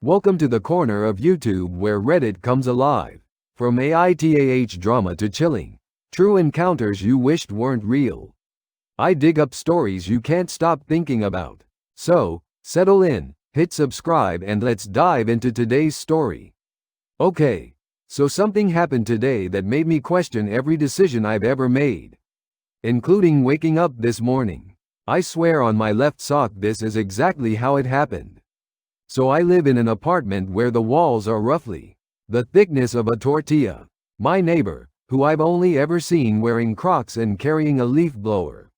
Welcome to the corner of YouTube where Reddit comes alive. From AITAH drama to chilling, true encounters you wished weren't real. I dig up stories you can't stop thinking about. So, settle in, hit subscribe and let's dive into today's story. Okay, so something happened today that made me question every decision I've ever made. Including waking up this morning. I swear on my left sock this is exactly how it happened. So I live in an apartment where the walls are roughly the thickness of a tortilla. My neighbor, who I've only ever seen wearing Crocs and carrying a leaf blower.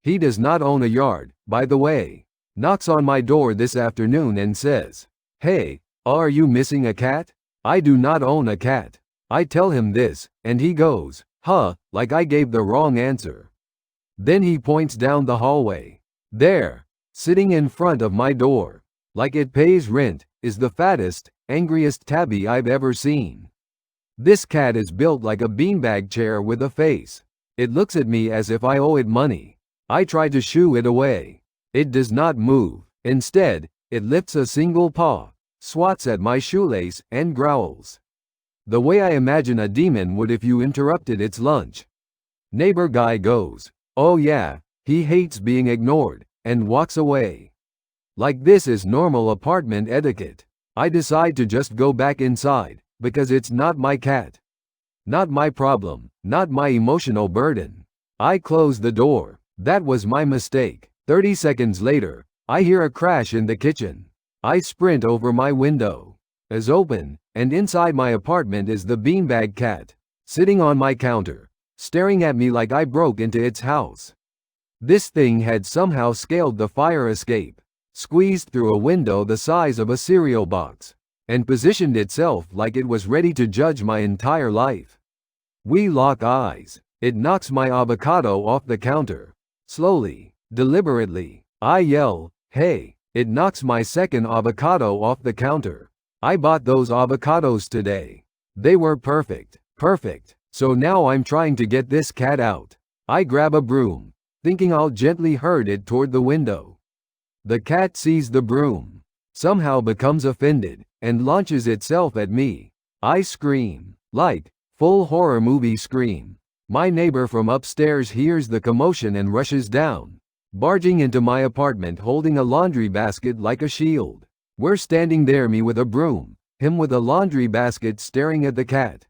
He does not own a yard, by the way. Knocks on my door this afternoon and says, "Hey, are you missing a cat?" I do not own a cat. I tell him this, and he goes, "Huh," like I gave the wrong answer. Then he points down the hallway. There, sitting in front of my door, like it pays rent, is the fattest, angriest tabby I've ever seen. This cat is built like a beanbag chair with a face. It looks at me as if I owe it money. I try to shoo it away. It does not move. Instead, it lifts a single paw, swats at my shoelace, and growls. The way I imagine a demon would if you interrupted its lunch. Neighbor guy goes, "Oh yeah," he hates being ignored, and walks away. Like this is normal apartment etiquette. I decide to just go back inside, because it's not my cat. Not my problem, not my emotional burden. I close the door. That was my mistake. 30 seconds later, I hear a crash in the kitchen. I sprint over my window. Is open, and inside my apartment is the beanbag cat, sitting on my counter, staring at me like I broke into its house. This thing had somehow scaled the fire escape, squeezed through a window the size of a cereal box, and positioned itself like it was ready to judge my entire life. We lock eyes. It knocks my avocado off the counter. Slowly, deliberately, I yell, "Hey!" It knocks my second avocado off the counter. I bought those avocados today. They were perfect. Perfect. So now I'm trying to get this cat out. I grab a broom, thinking I'll gently herd it toward the window. The cat sees the broom, somehow becomes offended, and launches itself at me. I scream, like, full horror movie scream. My neighbor from upstairs hears the commotion and rushes down, barging into my apartment holding a laundry basket like a shield. We're standing there, me with a broom, him with a laundry basket staring at the cat,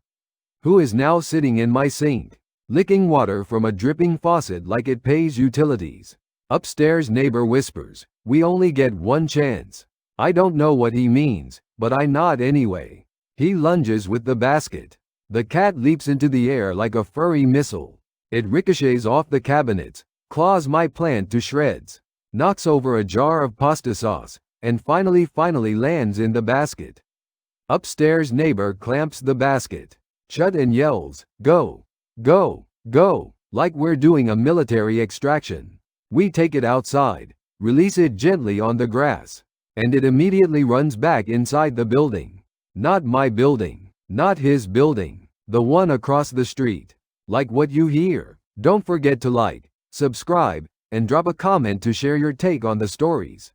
who is now sitting in my sink, licking water from a dripping faucet like it pays utilities. Upstairs neighbor whispers, "We only get one chance." I don't know what he means, but I nod anyway. He lunges with the basket. The cat leaps into the air like a furry missile. It ricochets off the cabinets, claws my plant to shreds, knocks over a jar of pasta sauce, and finally lands in the basket. Upstairs neighbor clamps the basket shut and yells, "Go! Go! Go!" like we're doing a military extraction. We take it outside, release it gently on the grass, and it immediately runs back inside the building. Not my building, not his building, the one across the street. Like what you hear? Don't forget to like, subscribe, and drop a comment to share your take on the stories.